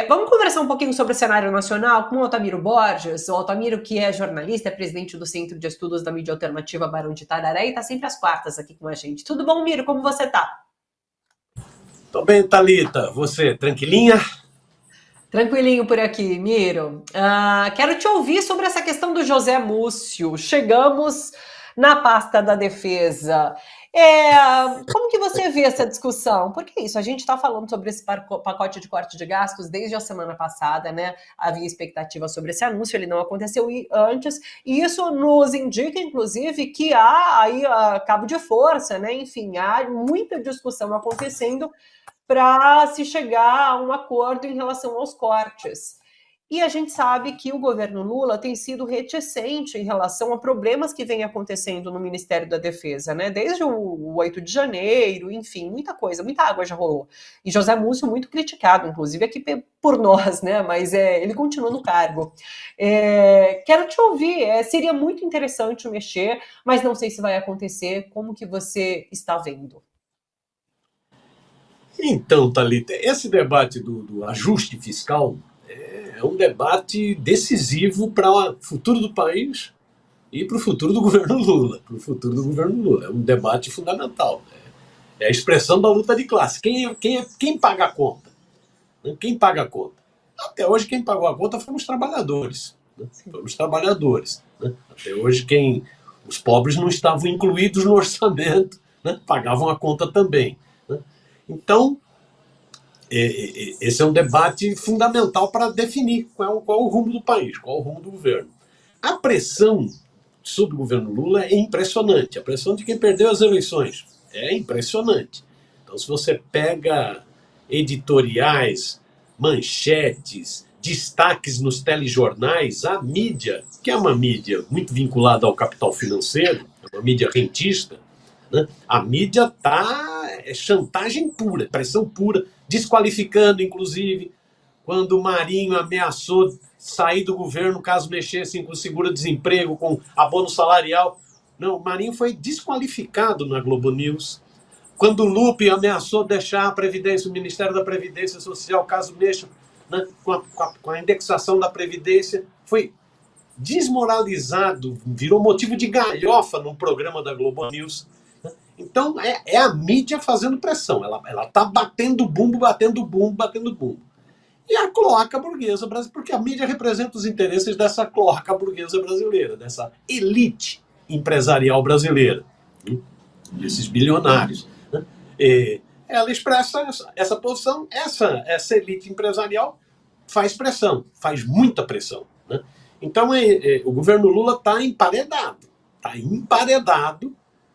Vamos conversar um pouquinho sobre o cenário nacional com o Altamiro Borges. O Altamiro, que é jornalista, é presidente do Centro de Estudos da Mídia Alternativa Barão de Itararé e está sempre às quartas aqui com a gente. Tudo bom, Miro? Como você está? Tô bem, Thalita. Você, tranquilinha? Tranquilinho por aqui, Miro. Quero te ouvir sobre essa questão do José Múcio. Chegamos na pasta da defesa. Como que você vê essa discussão? Porque é isso, a gente está falando sobre esse pacote de corte de gastos desde a semana passada, né? Havia expectativa sobre esse anúncio, ele não aconteceu antes, e isso nos indica, inclusive, que há aí cabo de força, né? Enfim, há muita discussão acontecendo para se chegar a um acordo em relação aos cortes. E a gente sabe que o governo Lula tem sido reticente em relação a problemas que vem acontecendo no Ministério da Defesa, né? Desde o 8 de janeiro, enfim, muita coisa, muita água já rolou. E José Múcio muito criticado, inclusive aqui por nós, né? Mas ele continua no cargo. Quero te ouvir, seria muito interessante mexer, mas não sei se vai acontecer. Como que você está vendo? Então, Thalita, esse debate do ajuste fiscal é um debate decisivo para o futuro do país e para o futuro do governo Lula. Para o futuro do governo Lula. É um debate fundamental. É a expressão da luta de classe. Quem paga a conta? Quem paga a conta? Até hoje, quem pagou a conta foram os trabalhadores. Foram os trabalhadores. Até hoje, os pobres não estavam incluídos no orçamento, pagavam a conta também. Então, esse é um debate fundamental para definir qual é o rumo do país, qual é o rumo do governo. A pressão sobre o governo Lula é impressionante. A pressão de quem perdeu as eleições é impressionante. Então, se você pega editoriais, manchetes, destaques nos telejornais, a mídia, que é uma mídia muito vinculada ao capital financeiro, é uma mídia rentista, a mídia está chantagem pura, pressão pura, desqualificando, inclusive, quando o Marinho ameaçou sair do governo caso mexessem com o seguro-desemprego, com abono salarial. Não, o Marinho foi desqualificado na Globo News. Quando o Lupe ameaçou deixar a Previdência, o Ministério da Previdência Social, caso mexa com a indexação da Previdência, foi desmoralizado, virou motivo de galhofa num programa da Globo News. Então, é a mídia fazendo pressão. Ela está batendo bumbo, batendo bumbo, batendo bumbo. E a cloaca burguesa brasileira, porque a mídia representa os interesses dessa cloaca burguesa brasileira, dessa elite empresarial brasileira, desses bilionários. Ela expressa essa posição, essa elite empresarial faz pressão, faz muita pressão. Então, o governo Lula está emparedado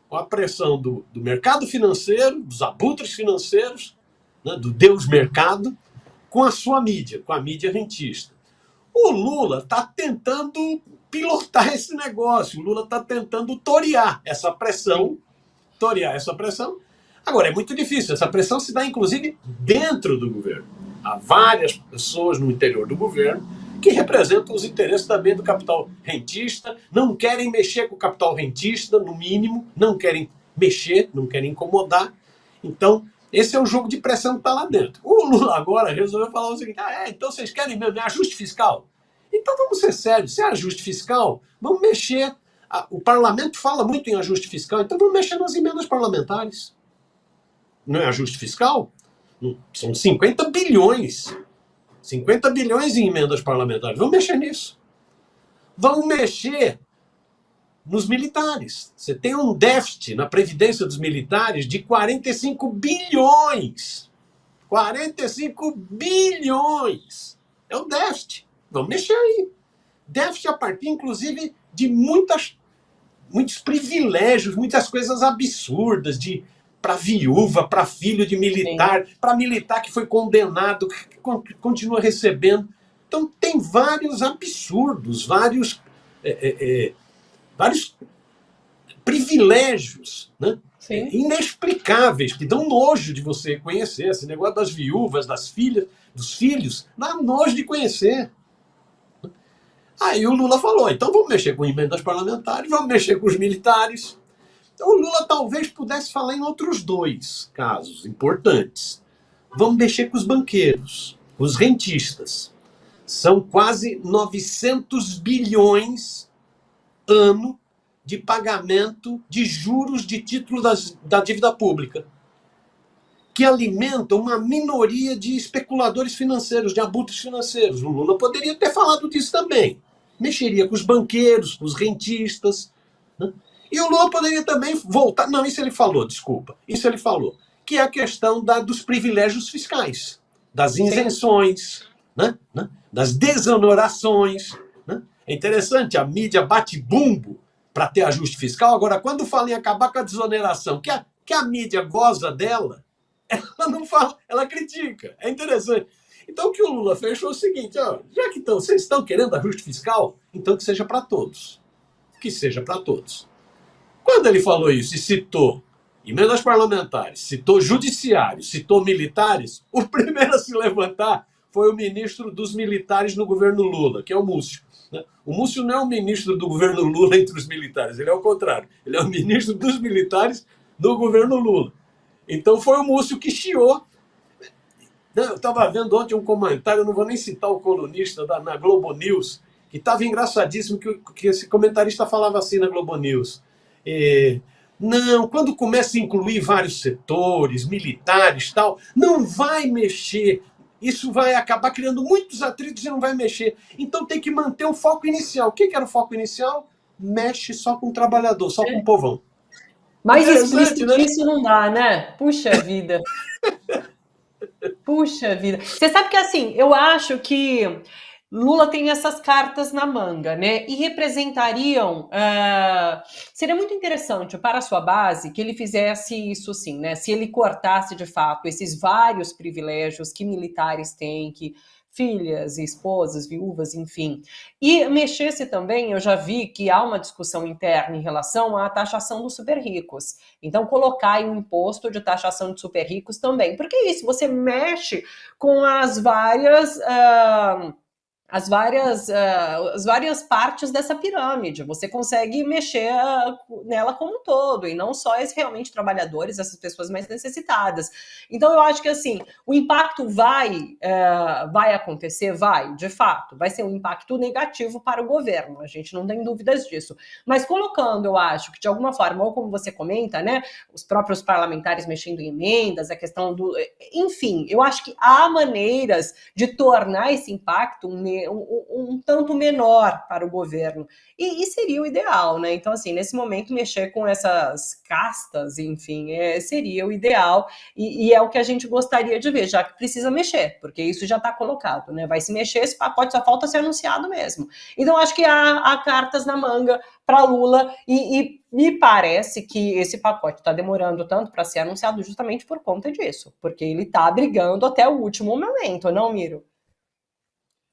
com a pressão do mercado financeiro, dos abutres financeiros, do Deus mercado, com a sua mídia, com a mídia rentista. O Lula está tentando pilotar esse negócio, o Lula está tentando torear essa pressão. Agora, é muito difícil, essa pressão se dá inclusive dentro do governo. Há várias pessoas no interior do governo que representam os interesses também do capital rentista, não querem mexer com o capital rentista, no mínimo, não querem mexer, não querem incomodar. Então, esse é o jogo de pressão que está lá dentro. O Lula agora resolveu falar o seguinte, então vocês querem mesmo ajuste fiscal? Então vamos ser sérios, se é ajuste fiscal, vamos mexer. O parlamento fala muito em ajuste fiscal, então vamos mexer nas emendas parlamentares. Não é ajuste fiscal? São 50 bilhões. 50 bilhões em emendas parlamentares. Vamos mexer nisso. Vamos mexer nos militares. Você tem um déficit na previdência dos militares de 45 bilhões. 45 bilhões. É o déficit. Vamos mexer aí. Déficit a partir, inclusive, de muitos privilégios, muitas coisas absurdas, para viúva, para filho de militar, para militar que foi condenado, que continua recebendo. Então, tem vários absurdos, vários privilégios, inexplicáveis, que dão nojo de você conhecer. Esse negócio das viúvas, das filhas, dos filhos, dá nojo de conhecer. Aí o Lula falou, então vamos mexer com emendas parlamentares, vamos mexer com os militares. O Lula talvez pudesse falar em outros dois casos importantes. Vamos mexer com os banqueiros. os rentistas. São quase 900 bilhões ano de pagamento de juros de título da dívida pública, que alimentam uma minoria de especuladores financeiros, de abutres financeiros. O Lula poderia ter falado disso também. Mexeria com os banqueiros, com os rentistas. Né? E o Lula poderia também voltar... Não, isso ele falou, desculpa. Isso ele falou. Que é a questão dos privilégios fiscais, das isenções, né? Das desonerações. Né? É interessante, a mídia bate bumbo para ter ajuste fiscal. Agora, quando fala em acabar com a desoneração, que a mídia goza dela, ela não fala, ela critica. É interessante. Então, o que o Lula fez foi o seguinte, ó, já que vocês estão querendo ajuste fiscal, então que seja para todos. Que seja para todos. Quando ele falou isso e citou emendas parlamentares, citou judiciário, citou militares, o primeiro a se levantar foi o ministro dos militares no governo Lula, que é o Múcio. O Múcio não é o ministro do governo Lula entre os militares, ele é o contrário. Ele é o ministro dos militares do governo Lula. Então foi o Múcio que chiou. Eu estava vendo ontem um comentário, eu não vou nem citar o colunista na Globo News, que estava engraçadíssimo, que esse comentarista falava assim na Globo News. Não, quando começa a incluir vários setores, militares tal, não vai mexer. Isso vai acabar criando muitos atritos e não vai mexer. Então tem que manter o foco inicial. O que era o foco inicial? Mexe só com o trabalhador, só com o povão. Mais explícito que isso não dá, né? Puxa vida. Puxa vida. Você sabe que, assim, eu acho que Lula tem essas cartas na manga, né? E representariam... seria muito interessante para a sua base que ele fizesse isso, sim, né? Se ele cortasse, de fato, esses vários privilégios que militares têm, que filhas, esposas, viúvas, enfim. E mexesse também, eu já vi que há uma discussão interna em relação à taxação dos super ricos. Então, colocar aí um imposto de taxação de super ricos também. Porque é isso, você mexe com as várias partes dessa pirâmide. Você consegue mexer nela como um todo, e não só realmente trabalhadores, essas pessoas mais necessitadas. Então, eu acho que, assim, o impacto vai acontecer? Vai, de fato. Vai ser um impacto negativo para o governo, a gente não tem dúvidas disso. Mas colocando, eu acho, que de alguma forma, ou como você comenta, né, os próprios parlamentares mexendo em emendas, a questão do... Enfim, eu acho que há maneiras de tornar esse impacto um tanto menor para o governo. E seria o ideal, né? Então, assim, nesse momento, mexer com essas castas, enfim, seria o ideal, e é o que a gente gostaria de ver, já que precisa mexer, porque isso já está colocado, né? Vai se mexer, esse pacote só falta ser anunciado mesmo. Então, acho que há cartas na manga para Lula, e me parece que esse pacote está demorando tanto para ser anunciado justamente por conta disso, porque ele está brigando até o último momento, não, Miro?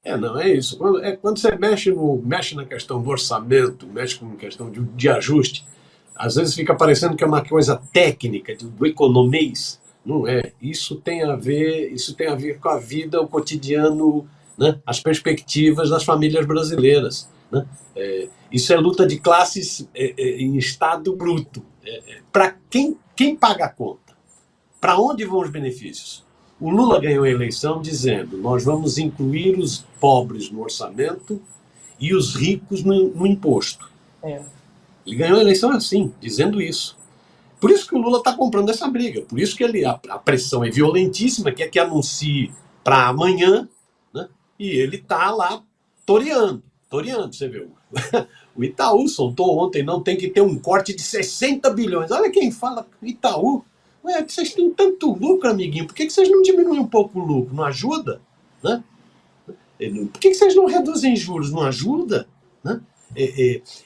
Não, é isso. Quando você mexe na questão do orçamento, mexe com questão de ajuste, às vezes fica parecendo que é uma coisa técnica, do economês. Não é. Isso tem a ver com a vida, o cotidiano, né? As perspectivas das famílias brasileiras. Né? Isso é luta de classes em estado bruto. Para quem paga a conta? Para onde vão os benefícios? O Lula ganhou a eleição dizendo: nós vamos incluir os pobres no orçamento e os ricos no imposto. Ele ganhou a eleição assim, dizendo isso. Por isso que o Lula está comprando essa briga. Por isso que a pressão é violentíssima, quer que anuncie para amanhã, né? E ele está lá toreando, você viu. O Itaú soltou ontem, não tem que ter um corte de 60 bilhões. Olha quem fala Itaú. Ué, vocês têm tanto lucro, amiguinho, por que vocês não diminuem um pouco o lucro? Não ajuda? Né? Por que vocês não reduzem juros? Não ajuda? Né?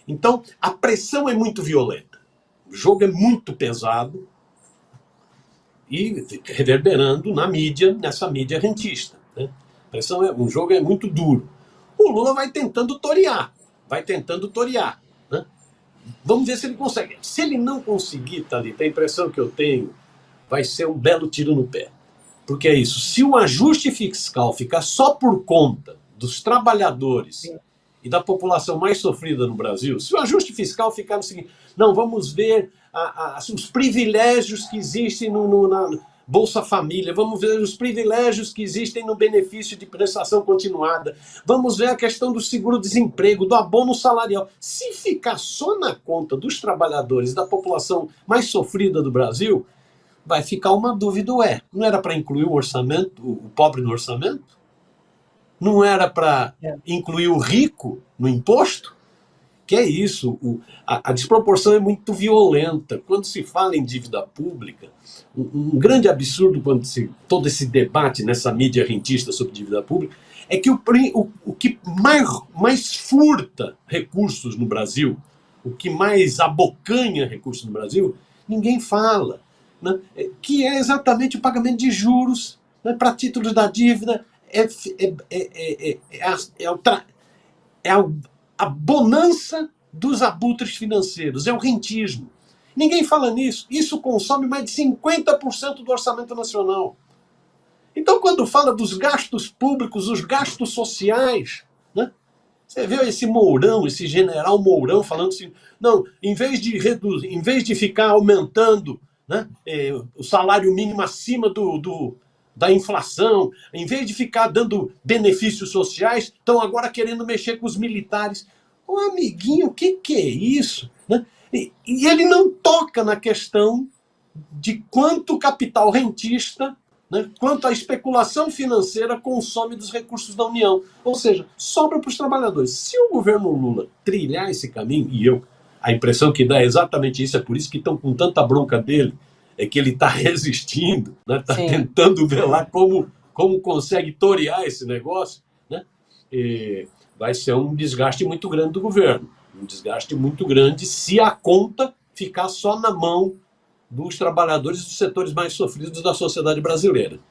Então, a pressão é muito violenta. O jogo é muito pesado e reverberando na mídia, nessa mídia rentista. Né? O jogo é muito duro. O Lula vai tentando torear. Né? Vamos ver se ele consegue. Se ele não conseguir, Thalita, a impressão que eu tenho vai ser um belo tiro no pé. Porque é isso, se o ajuste fiscal ficar só por conta dos trabalhadores e da população mais sofrida no Brasil, se o ajuste fiscal ficar no seguinte, não, vamos ver os privilégios que existem Bolsa Família, vamos ver os privilégios que existem no benefício de prestação continuada, vamos ver a questão do seguro-desemprego, do abono salarial. Se ficar só na conta dos trabalhadores da população mais sofrida do Brasil, vai ficar uma dúvida, não era para incluir o orçamento, o pobre no orçamento? Não era para incluir o rico no imposto? Que é isso, a desproporção é muito violenta. Quando se fala em dívida pública, um grande absurdo quando todo esse debate nessa mídia rentista sobre dívida pública é que o que mais furta recursos no Brasil, o que mais abocanha recursos no Brasil, ninguém fala, né? Que é exatamente o pagamento de juros, né, para títulos da dívida, a bonança dos abutres financeiros, é o rentismo. Ninguém fala nisso. Isso consome mais de 50% do orçamento nacional. Então, quando fala dos gastos públicos, os gastos sociais, né? Você vê esse Mourão, esse general Mourão falando assim, não, em vez de ficar aumentando, né, o salário mínimo acima da inflação, em vez de ficar dando benefícios sociais, estão agora querendo mexer com os militares. Ô, amiguinho, o que é isso? Né? E ele não toca na questão de quanto o capital rentista, né, quanto a especulação financeira consome dos recursos da União. Ou seja, sobra para os trabalhadores. Se o governo Lula trilhar esse caminho, a impressão que dá é exatamente isso, é por isso que estão com tanta bronca dele, é que ele está resistindo, está, né, tentando ver lá como consegue torear esse negócio, né? Vai ser um desgaste muito grande do governo. Um desgaste muito grande se a conta ficar só na mão dos trabalhadores dos setores mais sofridos da sociedade brasileira.